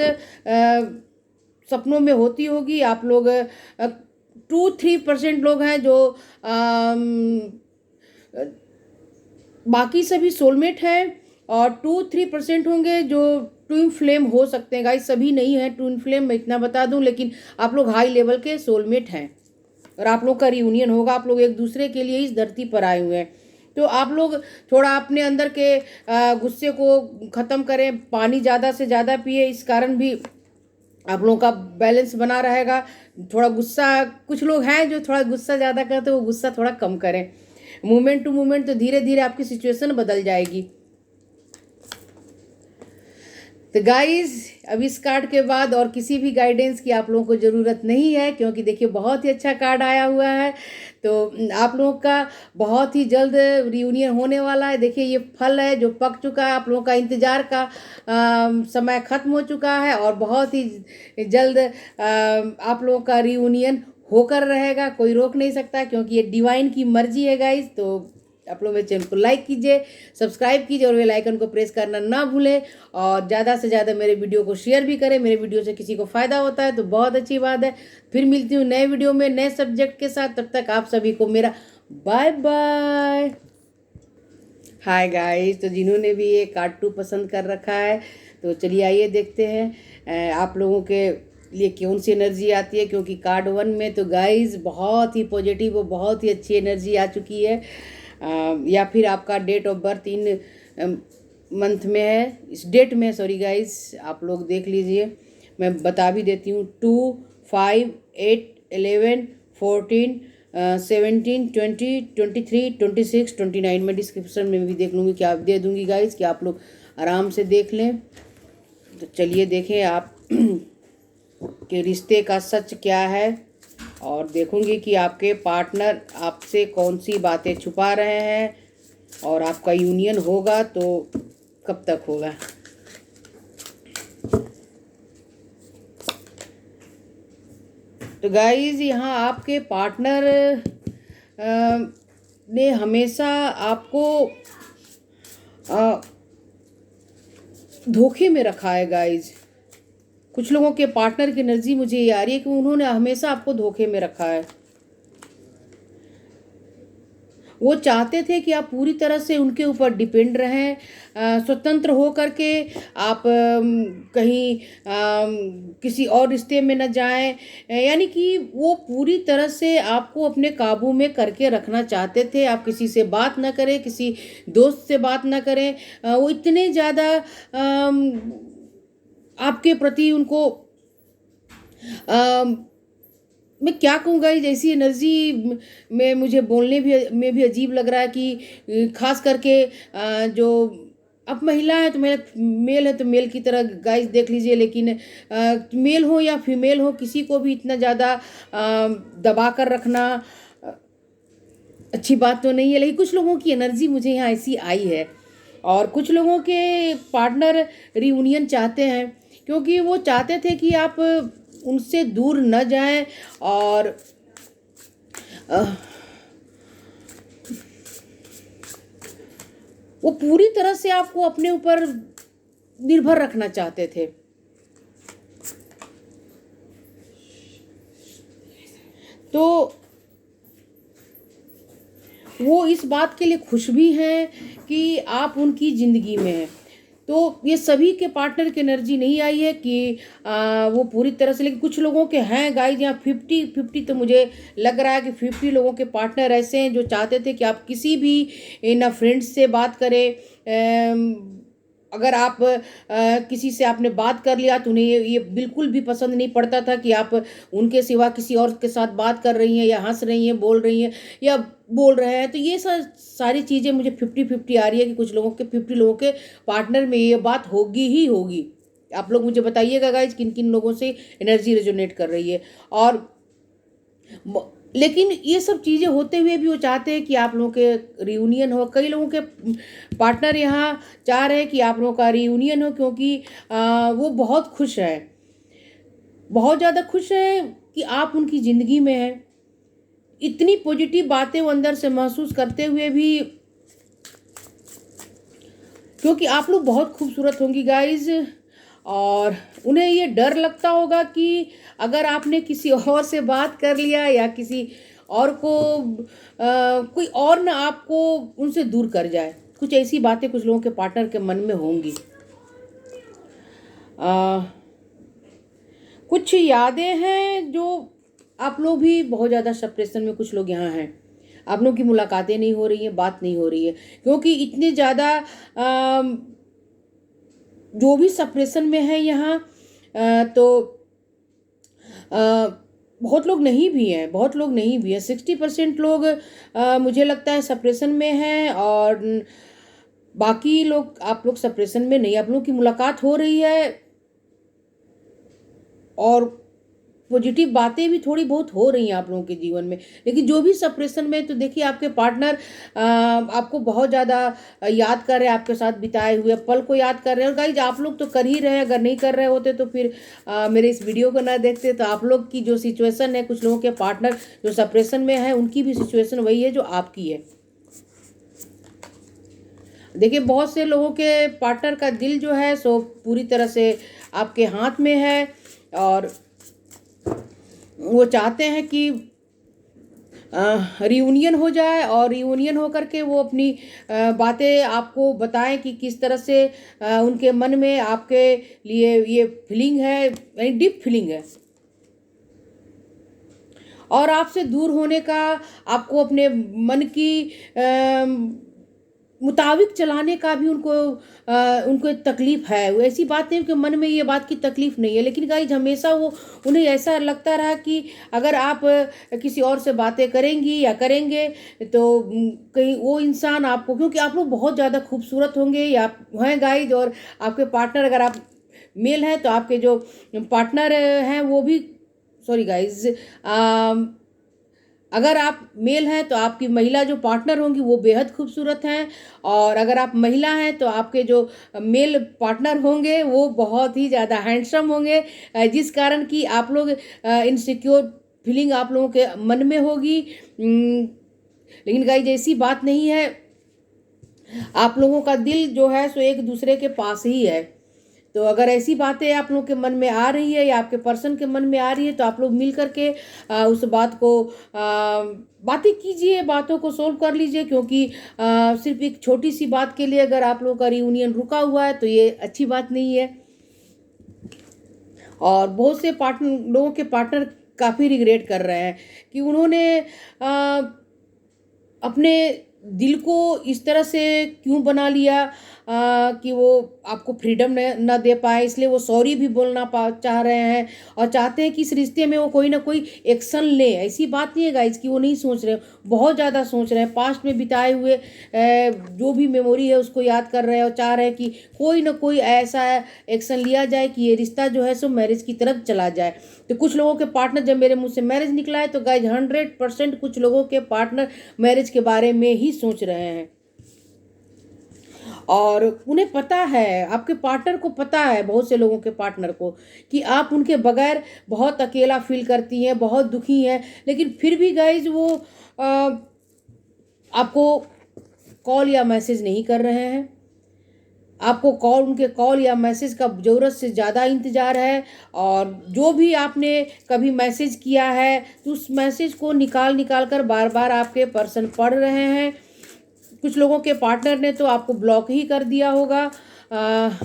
[SPEAKER 1] सपनों में होती होगी। आप लोग 2-3% लोग हैं जो बाकी सभी सोलमेट हैं, और 2-3% होंगे जो ट्विन फ्लेम हो सकते हैं गाइस। सभी नहीं है ट्विन फ्लेम, मैं इतना बता दूं, लेकिन आप लोग हाई लेवल के सोलमेट हैं और आप लोग का रियूनियन होगा। आप लोग एक दूसरे के लिए इस धरती पर आए हुए हैं। तो आप लोग थोड़ा अपने अंदर के गुस्से को ख़त्म करें, पानी ज़्यादा से ज़्यादा पिए, इस कारण भी आप लोगों का बैलेंस बना रहेगा। थोड़ा गुस्सा, कुछ लोग हैं जो थोड़ा गुस्सा ज़्यादा करते हैं, वो गुस्सा थोड़ा कम करें। मोमेंट टू मोमेंट तो धीरे धीरे आपकी सिचुएशन बदल जाएगी। तो गाइज अब इस कार्ड के बाद और किसी भी गाइडेंस की आप लोगों को ज़रूरत नहीं है, क्योंकि देखिए बहुत ही अच्छा कार्ड आया हुआ है। तो आप लोगों का बहुत ही जल्द रियूनियन होने वाला है। देखिए ये फल है जो पक चुका है, आप लोगों का इंतज़ार का समय ख़त्म हो चुका है, और बहुत ही जल्द आप लोगों का रियूनियन होकर रहेगा, कोई रोक नहीं सकता, क्योंकि ये डिवाइन की मर्जी है गाइज। तो आप लोग मेरे चैनल को लाइक कीजिए, सब्सक्राइब कीजिए और बेल आइकन को प्रेस करना ना भूलें, और ज़्यादा से ज़्यादा मेरे वीडियो को शेयर भी करें। मेरे वीडियो से किसी को फ़ायदा होता है तो बहुत अच्छी बात है। फिर मिलती हूँ नए वीडियो में नए सब्जेक्ट के साथ, तब तक आप सभी को मेरा बाय बाय। हाय गाइस, तो जिन्होंने भी ये कार्ड 2 पसंद कर रखा है तो चलिए आइए देखते हैं आप लोगों के लिए कौन सी एनर्जी आती है, क्योंकि कार्ड 1 में तो गाइस बहुत ही पॉजिटिव और बहुत ही अच्छी एनर्जी आ चुकी है। या फिर आपका date of birth in month में है, इस डेट में, सॉरी गाइस, आप लोग देख लीजिए, मैं बता भी देती हूँ। 2, 5, 8, 11, 14, 17, 20, 23, 26, 29 में डिस्क्रिप्शन में भी देख लूँगी, क्या आप दे दूँगी गाइस, कि आप लोग आराम से देख लें। तो चलिए देखें आप के रिश्ते का सच क्या है, और देखूंगी कि आपके पार्टनर आपसे कौन सी बातें छुपा रहे हैं, और आपका यूनियन होगा तो कब तक होगा। तो गाइज यहाँ आपके पार्टनर ने हमेशा आपको धोखे में रखा है गाइज। कुछ लोगों के पार्टनर की एनर्जी मुझे ये आ रही है कि उन्होंने हमेशा आपको धोखे में रखा है। वो चाहते थे कि आप पूरी तरह से उनके ऊपर डिपेंड रहें, स्वतंत्र हो करके आप कहीं किसी और रिश्ते में न जाएं, यानी कि वो पूरी तरह से आपको अपने काबू में करके रखना चाहते थे। आप किसी से बात ना करें, किसी दोस्त से बात ना करें। वो इतने ज़्यादा आपके प्रति उनको मैं क्या कहूँगा, जैसी एनर्जी में मुझे बोलने में भी अजीब लग रहा है कि खास करके जो अब महिला है तो मेल है तो मेल की तरह गाइस देख लीजिए, लेकिन मेल हो या फीमेल हो, किसी को भी इतना ज़्यादा दबा कर रखना अच्छी बात तो नहीं है। लेकिन कुछ लोगों की एनर्जी मुझे यहाँ ऐसी आई है, और कुछ लोगों के पार्टनर रियूनियन चाहते हैं, क्योंकि वो चाहते थे कि आप उनसे दूर न जाएं और वो पूरी तरह से आपको अपने ऊपर निर्भर रखना चाहते थे। तो वो इस बात के लिए खुश भी हैं कि आप उनकी ज़िंदगी में हैं। तो ये सभी के पार्टनर की एनर्जी नहीं आई है कि वो पूरी तरह से, लेकिन कुछ लोगों के हैं गाइस यहाँ 50-50। तो मुझे लग रहा है कि 50 लोगों के पार्टनर ऐसे हैं जो चाहते थे कि आप किसी भी ना फ्रेंड्स से बात करें। अगर आप किसी से आपने बात कर लिया तो उन्हें ये बिल्कुल भी पसंद नहीं पड़ता था कि आप उनके सिवा किसी और के साथ बात कर रही हैं या हंस रही हैं, बोल रही हैं या बोल रहे हैं। तो ये सारी चीज़ें मुझे 50-50 आ रही है कि कुछ लोगों के 50 लोगों के पार्टनर में ये बात होगी ही होगी। आप लोग मुझे बताइएगा गाइज किन किन लोगों से एनर्जी रेजोनेट कर रही है। और लेकिन ये सब चीज़ें होते हुए भी वो चाहते हैं कि आप लोगों के रियूनियन हो। कई लोगों के पार्टनर यहाँ चाह रहे हैं कि आप लोगों का रियूनियन हो, क्योंकि वो बहुत खुश है, बहुत ज़्यादा खुश है कि आप उनकी ज़िंदगी में हैं। इतनी पॉजिटिव बातें वो अंदर से महसूस करते हुए भी, क्योंकि आप लोग बहुत खूबसूरत होंगी गाइज, और उन्हें ये डर लगता होगा कि अगर आपने किसी और से बात कर लिया या किसी और को कोई और ना आपको उनसे दूर कर जाए। कुछ ऐसी बातें कुछ लोगों के पार्टनर के मन में होंगी। कुछ यादें हैं जो आप लोग भी बहुत ज़्यादा सप्रेशन में, कुछ लोग यहाँ हैं, आप लोगों की मुलाकातें नहीं हो रही हैं, बात नहीं हो रही है, क्योंकि इतने ज़्यादा जो भी सप्रेशन में है यहाँ, तो बहुत लोग नहीं भी हैं, 60% लोग मुझे लगता है सप्रेशन में हैं, और बाकी लोग, आप लोग सप्रेशन में नहीं, आप लोगों की मुलाकात हो रही है और पॉजिटिव बातें भी थोड़ी बहुत हो रही हैं आप लोगों के जीवन में। लेकिन जो भी सप्रेशन में, तो देखिए आपके पार्टनर आपको बहुत ज़्यादा याद कर रहे हैं, आपके साथ बिताए हुए पल को याद कर रहे हैं। और गाइज आप लोग तो कर ही रहे हैं, अगर नहीं कर रहे होते तो फिर मेरे इस वीडियो को ना देखते। तो आप लोग की जो सिचुएशन है, कुछ लोगों के पार्टनर जो सप्रेशन में है, उनकी भी सिचुएशन वही है जो आपकी है। देखिए बहुत से लोगों के पार्टनर का दिल जो है सो पूरी तरह से आपके हाथ में है, और वो चाहते हैं कि रियूनियन हो जाए, और रियूनियन हो करके वो अपनी बातें आपको बताएं कि किस तरह से उनके मन में आपके लिए ये फीलिंग है, यानी डीप फीलिंग है, और आपसे दूर होने का, आपको अपने मन की मुताबिक चलाने का भी उनको तकलीफ है। वो ऐसी बात नहीं कि मन में ये बात की तकलीफ नहीं है, लेकिन गाइज हमेशा वो उन्हें ऐसा लगता रहा कि अगर आप किसी और से बातें करेंगी या करेंगे तो कहीं वो इंसान आपको, क्योंकि आप लोग बहुत ज़्यादा खूबसूरत होंगे या हैं गाइज, और आपके पार्टनर, अगर आप मेल हैं तो आपके जो पार्टनर हैं वो भी, सॉरी गाइज, अगर आप मेल हैं तो आपकी महिला जो पार्टनर होंगी वो बेहद खूबसूरत हैं, और अगर आप महिला हैं तो आपके जो मेल पार्टनर होंगे वो बहुत ही ज़्यादा हैंडसम होंगे, जिस कारण कि आप लोग इनसिक्योर फीलिंग आप लोगों के मन में होगी। लेकिन गाइज ऐसी बात नहीं है, आप लोगों का दिल जो है सो एक दूसरे के पास ही है। तो अगर ऐसी बातें आप लोगों के मन में आ रही है या आपके पर्सन के मन में आ रही है, तो आप लोग मिल करके उस बात को बातें कीजिए, बातों को सोल्व कर लीजिए। क्योंकि सिर्फ एक छोटी सी बात के लिए अगर आप लोगों का रियूनियन रुका हुआ है तो ये अच्छी बात नहीं है। और बहुत से लोगों के पार्टनर काफ़ी रिग्रेट कर रहे हैं कि उन्होंने अपने दिल को इस तरह से क्यों बना लिया कि वो आपको फ्रीडम न दे पाए, इसलिए वो सॉरी भी बोलना चाह रहे हैं और चाहते हैं कि इस रिश्ते में वो कोई ना कोई एक्शन ले। ऐसी बात नहीं है गाइज कि वो नहीं सोच रहे, बहुत ज़्यादा सोच रहे हैं। पास्ट में बिताए हुए जो भी मेमोरी है उसको याद कर रहे हैं और चाह रहे हैं कि कोई ना कोई ऐसा एक्शन लिया जाए कि ये रिश्ता जो है सो मैरिज की तरफ चला जाए। तो कुछ लोगों के पार्टनर, जब मेरे मुंह से मैरिज निकला है तो गाइज 100% कुछ लोगों के पार्टनर मैरिज के बारे में ही सोच रहे हैं। और उन्हें पता है, आपके पार्टनर को पता है, बहुत से लोगों के पार्टनर को, कि आप उनके बगैर बहुत अकेला फील करती हैं, बहुत दुखी हैं। लेकिन फिर भी गाइज वो आपको कॉल या मैसेज नहीं कर रहे हैं। आपको उनके कॉल या मैसेज का ज़रूरत से ज़्यादा इंतज़ार है। और जो भी आपने कभी मैसेज किया है तो उस मैसेज को निकाल कर बार बार आपके पर्सन पढ़ रहे हैं। कुछ लोगों के पार्टनर ने तो आपको ब्लॉक ही कर दिया होगा,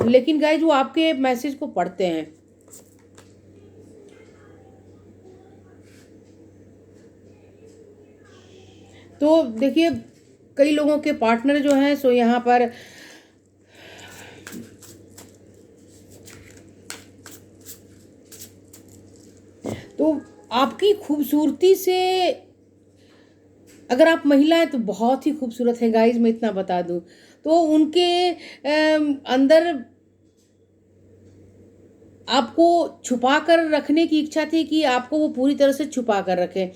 [SPEAKER 1] लेकिन गाइज वो आपके मैसेज को पढ़ते हैं। तो देखिए, कई लोगों के पार्टनर जो हैं सो यहाँ पर तो आपकी खूबसूरती से, अगर आप महिला हैं तो बहुत ही खूबसूरत है गाइज, मैं इतना बता दूं। तो उनके अंदर आपको छुपा कर रखने की इच्छा थी कि आपको वो पूरी तरह से छुपा कर रखें।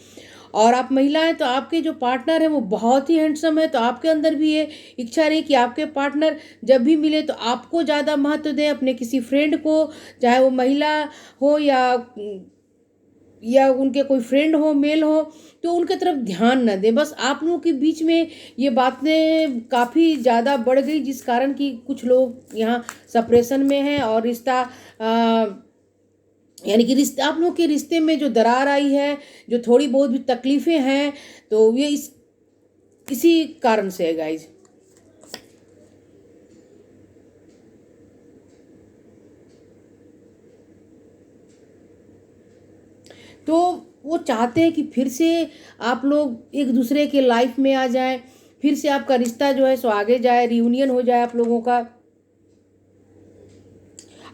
[SPEAKER 1] और आप महिला हैं तो आपके जो पार्टनर है वो बहुत ही हैंडसम है, तो आपके अंदर भी ये इच्छा रही कि आपके पार्टनर जब भी मिले तो आपको ज़्यादा महत्व दें, अपने किसी फ्रेंड को, चाहे वो महिला हो या उनके कोई फ्रेंड हो, मेल हो, तो उनके तरफ ध्यान न दें। बस आप लोगों के बीच में ये बातें काफ़ी ज़्यादा बढ़ गई, जिस कारण कि कुछ लोग यहाँ सेपरेशन में हैं और रिश्ता यानी कि रिश्ता, आप लोगों के रिश्ते में जो दरार आई है, जो थोड़ी बहुत भी तकलीफ़ें हैं, तो ये इसी कारण से है गाइज। तो वो चाहते हैं कि फिर से आप लोग एक दूसरे के लाइफ में आ जाएं, फिर से आपका रिश्ता जो है सो आगे जाए, रियूनियन हो जाए आप लोगों का।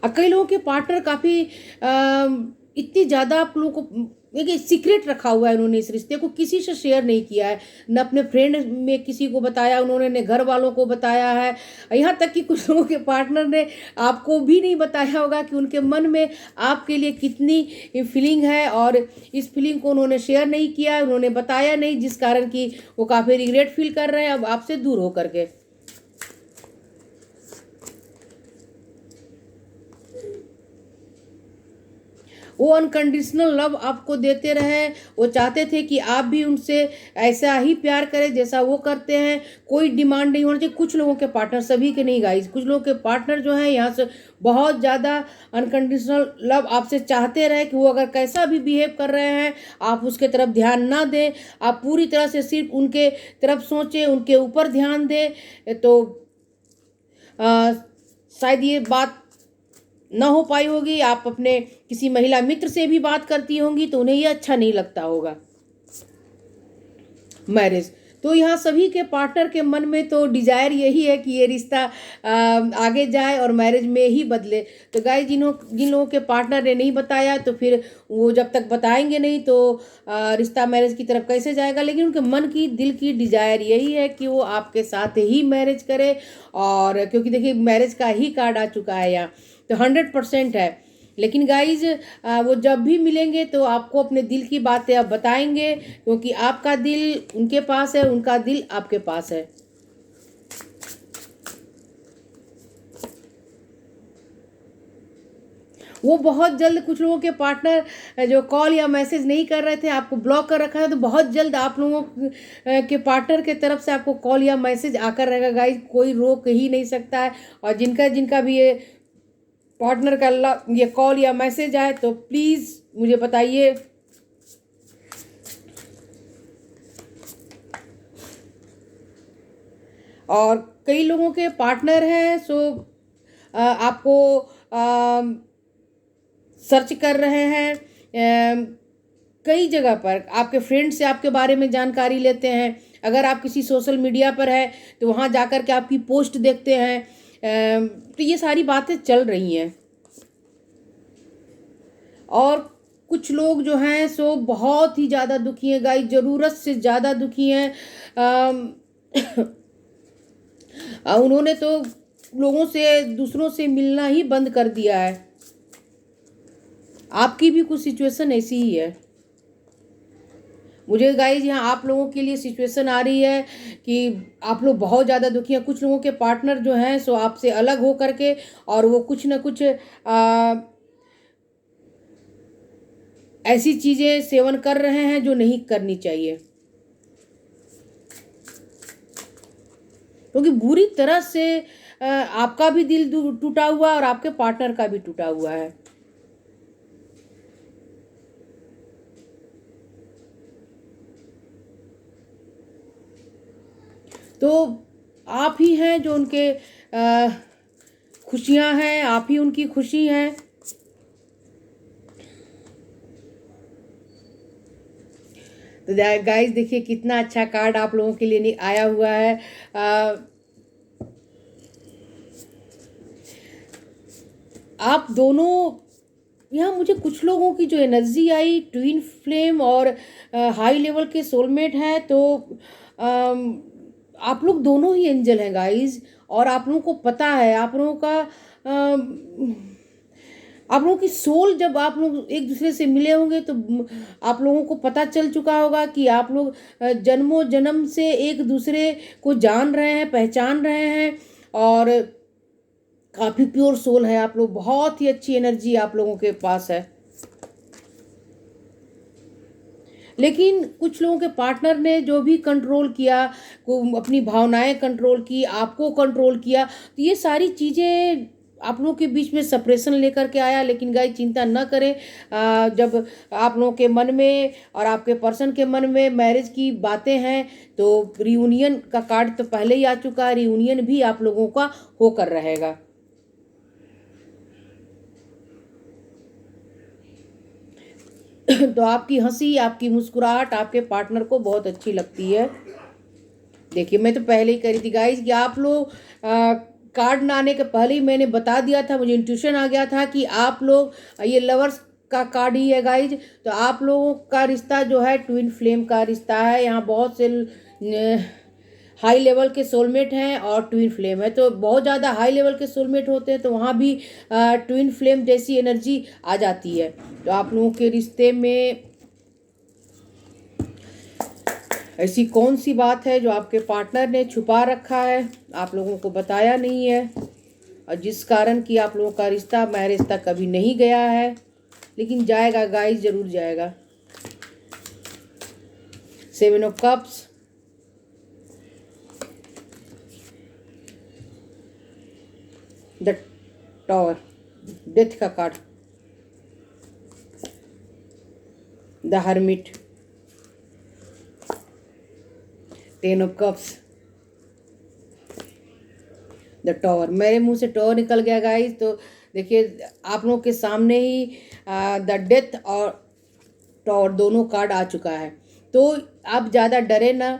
[SPEAKER 1] कई लोगों के पार्टनर काफ़ी इतनी ज़्यादा आप लोगों को एक सीक्रेट रखा हुआ है, उन्होंने इस रिश्ते को किसी से शेयर नहीं किया है, न अपने फ्रेंड में किसी को बताया उन्होंने, न घर वालों को बताया है। यहाँ तक कि कुछ लोगों के पार्टनर ने आपको भी नहीं बताया होगा कि उनके मन में आपके लिए कितनी फीलिंग है, और इस फीलिंग को उन्होंने शेयर नहीं किया, उन्होंने बताया नहीं, जिस कारण कि वो काफ़ी रिग्रेट फील कर रहे हैं अब आपसे दूर होकर के। वो अनकंडीशनल लव आपको देते रहे, वो चाहते थे कि आप भी उनसे ऐसा ही प्यार करें जैसा वो करते हैं, कोई डिमांड नहीं होना चाहिए। कुछ लोगों के पार्टनर, सभी के नहीं गाइस, कुछ लोगों के पार्टनर जो हैं यहाँ से बहुत ज़्यादा अनकंडीशनल लव आपसे चाहते रहे कि वो अगर कैसा भी बिहेव कर रहे हैं आप उसके तरफ ध्यान ना दें, आप पूरी तरह से सिर्फ उनके तरफ सोचें, उनके ऊपर ध्यान दें। तो शायद ये बात ना हो पाई होगी। आप अपने किसी महिला मित्र से भी बात करती होंगी तो उन्हें ये अच्छा नहीं लगता होगा मैरिज। तो यहाँ सभी के पार्टनर के मन में तो डिजायर यही है कि ये रिश्ता आगे जाए और मैरिज में ही बदले। तो गाइस, जिन लोगों के पार्टनर ने नहीं बताया तो फिर वो जब तक बताएंगे नहीं तो रिश्ता मैरिज की तरफ कैसे जाएगा। लेकिन उनके मन की, दिल की डिजायर यही है कि वो आपके साथ ही मैरिज करे। और क्योंकि देखिए मैरिज का ही कार्ड आ चुका है यहाँ, तो 100% है। लेकिन गाइज वो जब भी मिलेंगे तो आपको अपने दिल की बातें आप बताएंगे, क्योंकि आपका दिल उनके पास है, उनका दिल आपके पास है। वो बहुत जल्द, कुछ लोगों के पार्टनर जो कॉल या मैसेज नहीं कर रहे थे, आपको ब्लॉक कर रखा है, तो बहुत जल्द आप लोगों के पार्टनर के तरफ से आपको कॉल या मैसेज आकर रहेगा गाइज। कोई रोक ही नहीं सकता है। और जिनका जिनका भी ये पार्टनर का ये कॉल या मैसेज आए तो प्लीज़ मुझे बताइए। और कई लोगों के पार्टनर हैं सो आपको सर्च कर रहे हैं कई जगह पर, आपके फ्रेंड से आपके बारे में जानकारी लेते हैं। अगर आप किसी सोशल मीडिया पर है तो वहाँ जाकर के आपकी पोस्ट देखते हैं। तो ये सारी बातें चल रही हैं। और कुछ लोग जो हैं सो बहुत ही ज़्यादा दुखी हैं गाइस, ज़रूरत से ज़्यादा दुखी हैं। उन्होंने तो लोगों से, दूसरों से मिलना ही बंद कर दिया है। आपकी भी कुछ सिचुएशन ऐसी ही है। मुझे गाइज यहाँ आप लोगों के लिए सिचुएशन आ रही है कि आप लोग बहुत ज़्यादा दुखी हैं। कुछ लोगों के पार्टनर जो हैं सो आपसे अलग हो करके और वो कुछ ना कुछ ऐसी चीज़ें सेवन कर रहे हैं जो नहीं करनी चाहिए, क्योंकि बुरी तरह से आपका भी दिल टूटा हुआ और आपके पार्टनर का भी टूटा हुआ है। तो आप ही हैं जो उनके खुशियां हैं, आप ही उनकी खुशी हैं। तो गाइस देखिए कितना अच्छा कार्ड आप लोगों के लिए आया हुआ है। आप दोनों यहाँ, मुझे कुछ लोगों की जो एनर्जी आई, ट्विन फ्लेम और हाई लेवल के सोलमेट हैं। तो आप लोग दोनों ही एंजल हैं गाइस। और आप लोगों को पता है, आप लोगों का आप लोगों की सोल, जब आप लोग एक दूसरे से मिले होंगे तो आप लोगों को पता चल चुका होगा कि आप लोग जन्मों जन्म से एक दूसरे को जान रहे हैं, पहचान रहे हैं। और काफ़ी प्योर सोल है आप लोग, बहुत ही अच्छी एनर्जी आप लोगों के पास है। लेकिन कुछ लोगों के पार्टनर ने जो भी कंट्रोल किया, को अपनी भावनाएं कंट्रोल की, आपको कंट्रोल किया, तो ये सारी चीज़ें आप लोगों के बीच में सेपरेशन लेकर के आया। लेकिन गाइस चिंता न करें, जब आप लोगों के मन में और आपके पर्सन के मन में मैरिज की बातें हैं तो रियूनियन का कार्ड तो पहले ही आ चुका है, रियूनियन भी आप लोगों का होकर रहेगा। तो आपकी हंसी, आपकी मुस्कुराहट आपके पार्टनर को बहुत अच्छी लगती है। देखिए मैं तो पहले ही कह रही थी गाइस कि आप लोग कार्ड ना आने के पहले ही मैंने बता दिया था, मुझे इंट्यूशन आ गया था कि आप लोग, ये लवर्स का कार्ड ही है गाइज। तो आप लोगों का रिश्ता जो है ट्विन फ्लेम का रिश्ता है। यहाँ बहुत से हाई लेवल के सोलमेट हैं और ट्विन फ्लेम है। तो बहुत ज़्यादा हाई लेवल के सोलमेट होते हैं तो वहाँ भी ट्विन फ्लेम जैसी एनर्जी आ जाती है। तो आप लोगों के रिश्ते में ऐसी कौन सी बात है जो आपके पार्टनर ने छुपा रखा है, आप लोगों को बताया नहीं है, और जिस कारण कि आप लोगों का रिश्ता मैरिज तक कभी नहीं गया है, लेकिन जाएगा गाइस, जरूर जाएगा। 7 of cups, the tower, death का card, the hermit, 10 of cups, the tower. मेरे मुंह से टॉवर निकल गया गाइस। तो देखिए आप लोगों के सामने ही द डेथ और टॉवर दोनों कार्ड आ चुका है। तो आप ज़्यादा डरे ना।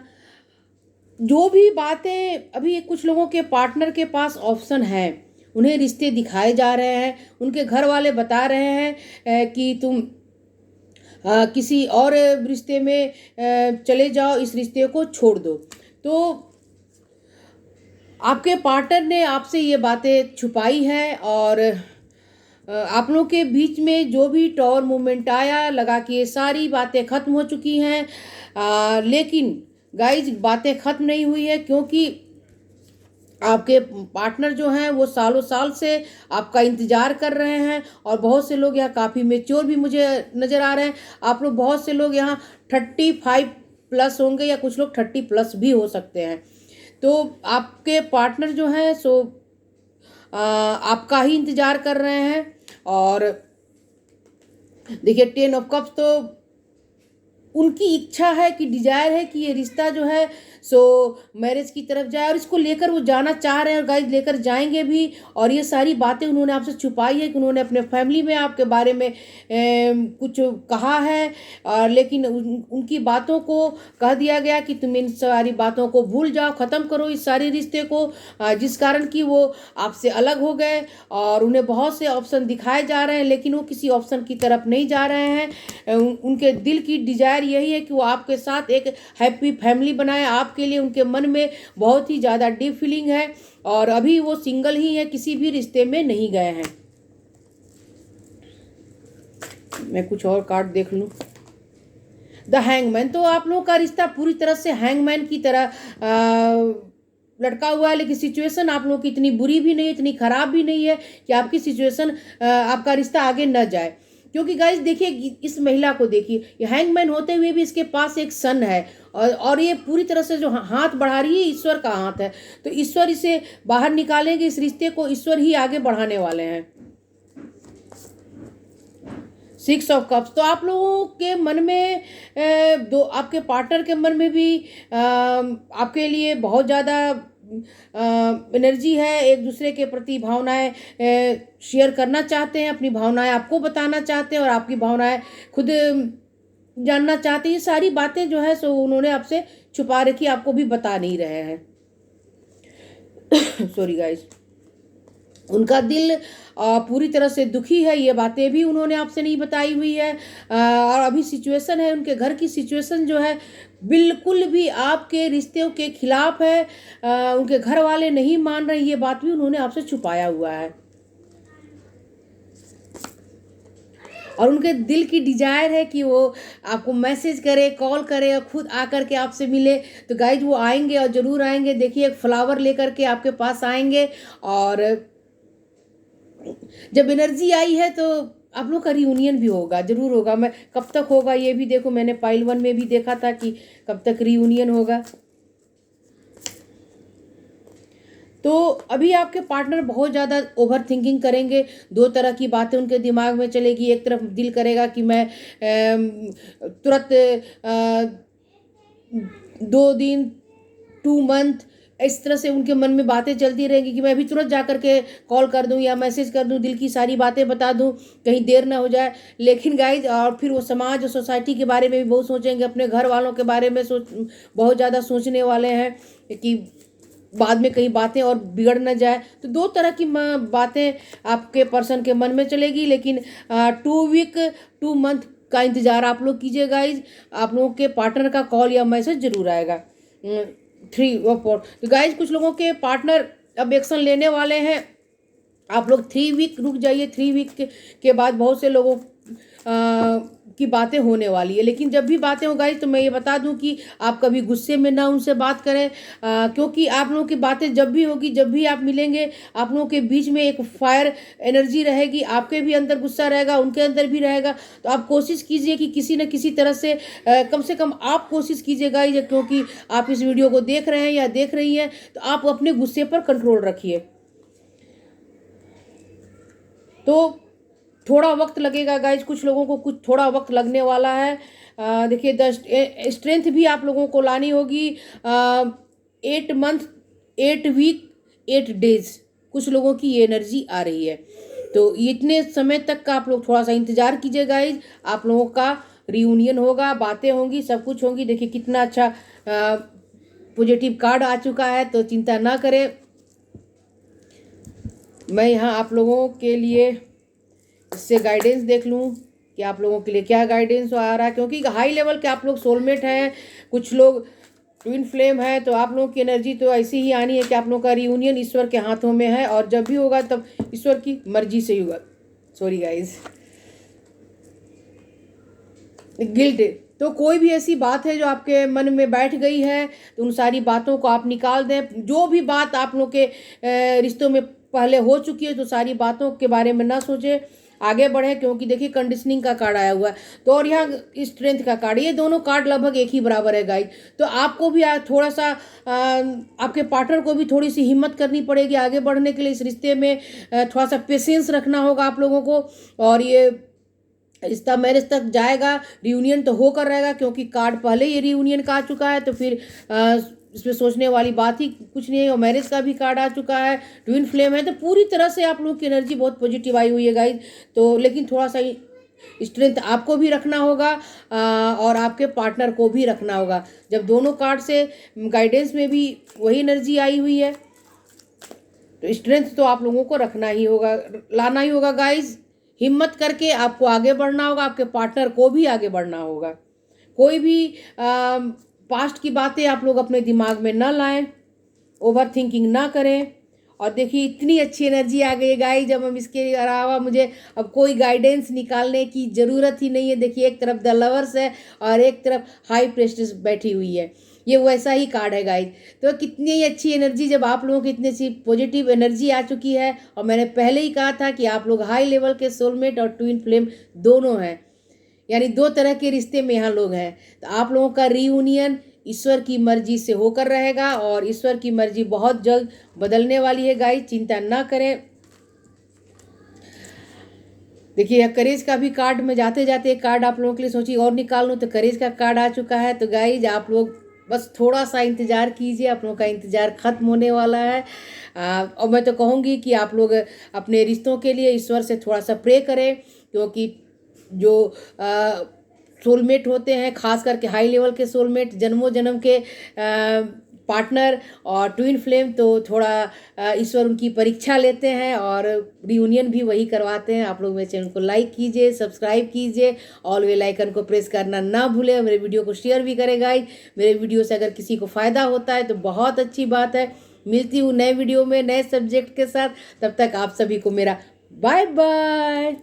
[SPEAKER 1] जो भी बातें, अभी कुछ लोगों के पार्टनर के पास ऑप्शन है, उन्हें रिश्ते दिखाए जा रहे हैं, उनके घर वाले बता रहे हैं कि तुम किसी और रिश्ते में चले जाओ, इस रिश्ते को छोड़ दो। तो आपके पार्टनर ने आपसे ये बातें छुपाई है और आप लोगों के बीच में जो भी टॉवर मूवमेंट आया, लगा कि ये सारी बातें ख़त्म हो चुकी हैं। लेकिन गाइज बातें ख़त्म नहीं हुई है, क्योंकि आपके पार्टनर जो हैं वो सालों साल से आपका इंतज़ार कर रहे हैं, और बहुत से लोग यहाँ काफ़ी मेच्योर भी मुझे नज़र आ रहे हैं। आप लोग बहुत से लोग यहाँ 35 प्लस होंगे, या कुछ लोग 30 प्लस भी हो सकते हैं। तो आपके पार्टनर जो हैं सो आपका ही इंतज़ार कर रहे हैं। और देखिए 10 ऑफ कप्स, तो उनकी इच्छा है कि डिजायर है कि ये रिश्ता जो है सो मैरिज की तरफ जाए, और इसको लेकर वो जाना चाह रहे हैं, और गाइस लेकर जाएंगे भी। और ये सारी बातें उन्होंने आपसे छुपाई है कि उन्होंने अपने फैमिली में आपके बारे में कुछ कहा है, और लेकिन उनकी बातों को कह दिया गया कि तुम इन सारी बातों को भूल जाओ, ख़त्म करो इस सारे रिश्ते को, जिस कारण कि वो आपसे अलग हो गए। और उन्हें बहुत से ऑप्शन दिखाए जा रहे हैं, लेकिन वो किसी ऑप्शन की तरफ नहीं जा रहे हैं। उनके दिल की डिजायर यही है कि वो आपके साथ एक हैप्पी फैमिली बनाए। आपके लिए उनके मन में बहुत ही ज़्यादा डीप फीलिंग है, और अभी वो सिंगल ही है, किसी भी रिश्ते में नहीं गए हैं। मैं कुछ और कार्ड देख लूं। द हैंगमैन, तो आप लोगों का रिश्ता पूरी तरह से हैंगमैन की तरह लटका हुआ है, लेकिन सिचुएशन आप लोगों की इतनी बुरी भी नहीं है, इतनी खराब भी नहीं है कि आपकी सिचुएशन आपका रिश्ता आगे न जाए। क्योंकि गाइस देखिए, इस महिला को देखिए, ये हैंगमैन होते हुए भी इसके पास एक सन है, और ये पूरी तरह से जो हाथ बढ़ा रही है, ईश्वर का हाथ है। तो ईश्वर इसे बाहर निकालेंगे, इस रिश्ते को ईश्वर ही आगे बढ़ाने वाले हैं। 6 ऑफ कप्स, तो आप लोगों के मन में दो आपके पार्टनर के मन में भी आपके लिए बहुत ज़्यादा एनर्जी है, एक दूसरे के प्रति भावनाएं शेयर करना चाहते हैं, अपनी भावनाएं आपको बताना चाहते हैं, और आपकी भावनाएं खुद जानना चाहते हैं। ये सारी बातें जो है सो उन्होंने आपसे छुपा रखी, आपको भी बता नहीं रहे हैं। सॉरी गाइस, उनका दिल पूरी तरह से दुखी है, ये बातें भी उन्होंने आपसे नहीं बताई हुई है। और अभी सिचुएशन है, उनके घर की सिचुएशन जो है बिल्कुल भी आपके रिश्तों के खिलाफ है। उनके घर वाले नहीं मान रहे, ये बात भी उन्होंने आपसे छुपाया हुआ है। और उनके दिल की डिजायर है कि वो आपको मैसेज करे, कॉल करे, और खुद आकर के आपसे मिले। तो गाइज वो आएंगे, और ज़रूर आएंगे। देखिए एक फ्लावर लेकर के आपके पास आएंगे, और जब एनर्जी आई है तो आप लोग का रियूनियन भी होगा, जरूर होगा। मैं कब तक होगा ये भी देखो, मैंने पाइल 1 में भी देखा था कि कब तक रियूनियन होगा। तो अभी आपके पार्टनर बहुत ज़्यादा ओवर थिंकिंग करेंगे, दो तरह की बातें उनके दिमाग में चलेगी। एक तरफ दिल करेगा कि मैं तुरंत 2 दिन 2 मंथ इस तरह से उनके मन में बातें चलती रहेंगी कि मैं अभी तुरंत जा कर के कॉल कर दूं या मैसेज कर दूं, दिल की सारी बातें बता दूं, कहीं देर ना हो जाए। लेकिन गाइज, और फिर वो समाज और सोसाइटी के बारे में भी बहुत सोचेंगे, अपने घर वालों के बारे में बहुत ज़्यादा सोचने वाले हैं कि बाद में कहीं बातें और बिगड़ न जाए। तो दो तरह की बातें आपके पर्सन के मन में चलेगी। लेकिन 2 वीक 2 मंथ का इंतज़ार आप लोग कीजिए गाइज, आप लोगों के पार्टनर का कॉल या मैसेज जरूर आएगा। 3 और 4, तो गाइज कुछ लोगों के पार्टनर अब एक्शन लेने वाले हैं। आप लोग 3 वीक रुक जाइए, 3 वीक के बाद बहुत से लोगों की बातें होने वाली है। लेकिन जब भी बातें हो गाइज, तो मैं ये बता दूं कि आप कभी गुस्से में ना उनसे बात करें, क्योंकि आप लोगों की बातें जब भी होगी, जब भी आप मिलेंगे, आप लोगों के बीच में एक फायर एनर्जी रहेगी। आपके भी अंदर गुस्सा रहेगा, उनके अंदर भी रहेगा। तो आप कोशिश कीजिए कि किसी न किसी तरह से कम आप कोशिश कीजिए गाइज, क्योंकि आप इस वीडियो को देख रहे हैं या देख रही हैं, तो आप अपने गुस्से पर कंट्रोल रखिए। तो थोड़ा वक्त लगेगा गाइज, कुछ लोगों को कुछ थोड़ा वक्त लगने वाला है। देखिए स्ट्रेंथ भी आप लोगों को लानी होगी। 8 मंथ 8 वीक 8 डेज कुछ लोगों की ये एनर्जी आ रही है। तो इतने समय तक का आप लोग थोड़ा सा इंतजार कीजिए गाइज, आप लोगों का रियूनियन होगा, बातें होंगी, सब कुछ होंगी। देखिए कितना अच्छा पॉजिटिव कार्ड आ चुका है, तो चिंता ना करें। मैं यहाँ आप लोगों के लिए इससे गाइडेंस देख लूँ कि आप लोगों के लिए क्या गाइडेंस आ रहा है, क्योंकि हाई लेवल के आप लोग सोलमेट हैं, कुछ लोग ट्विन फ्लेम है। तो आप लोगों की एनर्जी तो ऐसी ही आनी है कि आप लोगों का रियूनियन ईश्वर के हाथों में है, और जब भी होगा तब ईश्वर की मर्जी से ही होगा। Sorry guys, guilt. तो कोई भी ऐसी बात है जो आपके मन में बैठ गई है तो उन सारी बातों को आप निकाल दें। जो भी बात आप लोग के रिश्तों में पहले हो चुकी है तो सारी बातों के बारे में ना सोचें, आगे बढ़े। क्योंकि देखिए कंडीशनिंग का कार्ड आया हुआ है तो और यहाँ स्ट्रेंथ का कार्ड, ये दोनों कार्ड लगभग एक ही बराबर है गाइस। तो आपको भी थोड़ा सा आपके पार्टनर को भी थोड़ी सी हिम्मत करनी पड़ेगी आगे बढ़ने के लिए। इस रिश्ते में थोड़ा सा पेशेंस रखना होगा आप लोगों को। और ये रिश्ता मैरिज तक जाएगा, रियूनियन तो होकर रहेगा क्योंकि कार्ड पहले ही रियूनियन का आ चुका है। तो फिर इसमें सोचने वाली बात ही कुछ नहीं है। और मैरिज का भी कार्ड आ चुका है, ट्विन फ्लेम है। तो पूरी तरह से आप लोगों की एनर्जी बहुत पॉजिटिव आई हुई है गाइज। तो लेकिन थोड़ा सा स्ट्रेंथ आपको भी रखना होगा और आपके पार्टनर को भी रखना होगा। जब दोनों कार्ड से गाइडेंस में भी वही एनर्जी आई हुई है तो स्ट्रेंथ तो आप लोगों को रखना ही होगा, लाना ही होगा गाइज। हिम्मत करके आपको आगे बढ़ना होगा, आपके पार्टनर को भी आगे बढ़ना होगा। कोई भी पास्ट की बातें आप लोग अपने दिमाग में ना लाएं, ओवर थिंकिंग ना करें। और देखिए इतनी अच्छी एनर्जी आ गई है गाइस, जब हम इसके अलावा मुझे अब कोई गाइडेंस निकालने की ज़रूरत ही नहीं है। देखिए एक तरफ द लवर्स है और एक तरफ हाई प्रेस्टिज बैठी हुई है, ये वैसा ही कार्ड है गाइस। तो कितनी ही अच्छी एनर्जी, जब आप लोगों की इतनी अच्छी पॉजिटिव एनर्जी आ चुकी है। और मैंने पहले ही कहा था कि आप लोग हाई लेवल के सोलमेट और ट्विन फ्लेम दोनों हैं, यानी दो तरह के रिश्ते में यहाँ लोग हैं। तो आप लोगों का रीयूनियन ईश्वर की मर्जी से होकर रहेगा और ईश्वर की मर्जी बहुत जल्द बदलने वाली है गाइस, चिंता ना करें। देखिए करेज का भी कार्ड में जाते जाते एक कार्ड आप लोगों के लिए सोची और निकाल लूँ तो करेज का कार्ड आ चुका है। तो गाइज आप लोग बस थोड़ा सा इंतज़ार कीजिए, आप लोगों का इंतज़ार खत्म होने वाला है। और मैं तो कहूँगी कि आप लोग अपने रिश्तों के लिए ईश्वर से थोड़ा सा प्रे करें, क्योंकि जो सोलमेट होते हैं, खास करके हाई लेवल के सोलमेट, जन्मों जन्म के पार्टनर और ट्विन फ्लेम, तो थोड़ा ईश्वर उनकी परीक्षा लेते हैं और रियूनियन भी वही करवाते हैं। आप लोग मेरे चैनल को लाइक कीजिए, सब्सक्राइब कीजिए, ऑल बेल आइकन को प्रेस करना ना भूलें। मेरे वीडियो को शेयर भी करें गाइस। मेरे वीडियो से अगर किसी को फ़ायदा होता है तो बहुत अच्छी बात है। मिलती हूँ नए वीडियो में नए सब्जेक्ट के साथ, तब तक आप सभी को मेरा बाय बाय।